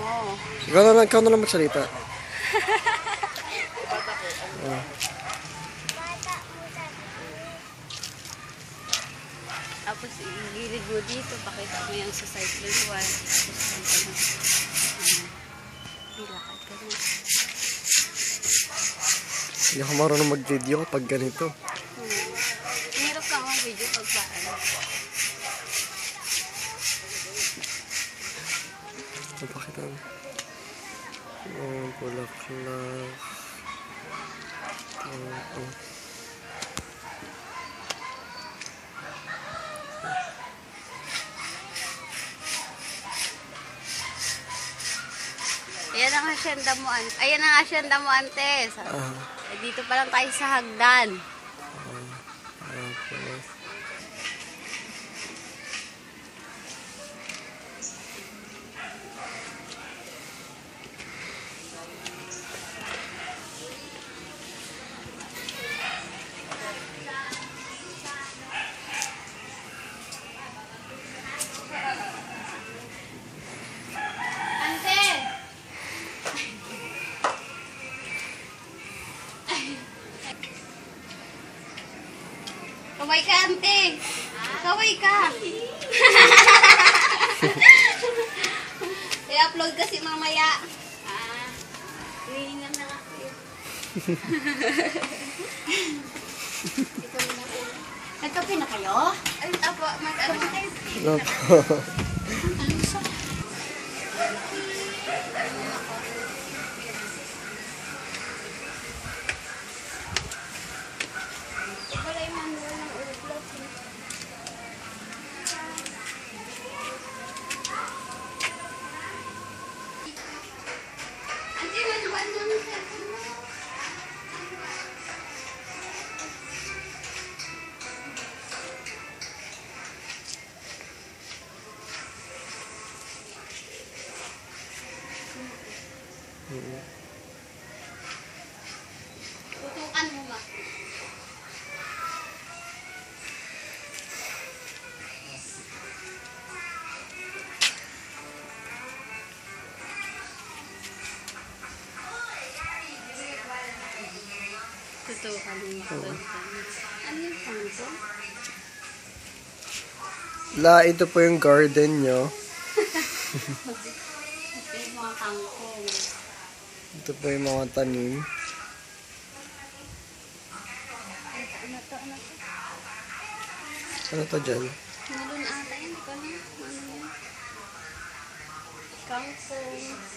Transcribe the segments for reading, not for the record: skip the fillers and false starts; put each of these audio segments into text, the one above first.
mo. Ikaw na lang magsalita. Tapos igilid mo dito, pakita mo yung sa cycling wire. Ilakad ka na. Hindi ako marunong mag-video kapag ganito. Hirap ka mag-video pag paano. Napakita mo. Oh, bulaklak. Ayan ang asyenda mo, ayan ang asyenda mo, ante. Dito pa lang tayo sa hagdan. Kaway ka, ante. Kaway ka. I-upload kasi mamaya. Hinihingan na nga kayo. Nagkape na kayo? Ay, apo, mag-ano kayo? Ano sa? Tutukan mo ba? Tutukan mo ba? Ano yung pangko? Ito po yung garden nyo. Ito yung mga kangkong. Ito po yung mga tanim. Ano to dyan? Meron ata yan. Ikaw na. Ano yan? Kangkong.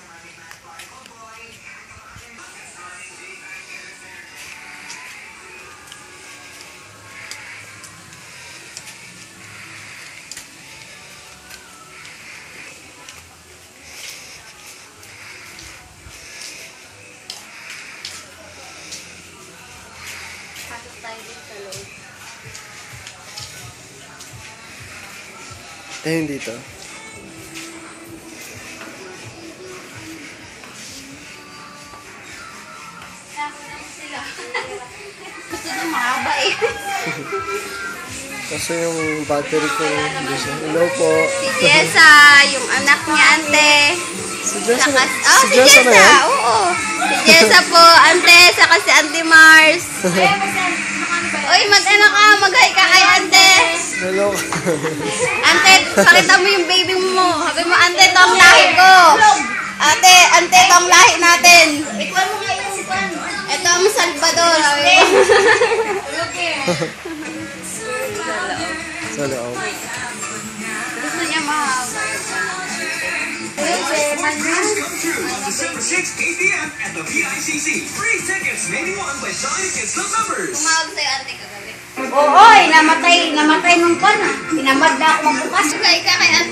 Pasok tayo dito sa loob. Ayun dito. Gusto na mahaba eh. Kasi yung battery ko dito. Hello po. Si Jessa, yung anak niya, ante. Si Jessa Saka, na, si Jessa na yan? oo. Si Jessa po, ante, saka si Auntie Mars. Uy, mag-ano ka, mag-hi ka kay ante. Hello. Ante, pakita mo yung baby mo. Sabi mo, ante, ito ang lahi ko. Ante, ito ang lahi natin. Ito ang Salvador. Sa loob. Gusto niya mahaba. December 6, 8 p.m. at the VICC. Free tickets made won by signing against the numbers. Tumawag sa'yo, ante, kagabi. Oo, namatay nung pan. Tinamad na ako magbukas. Hi ka kay ante.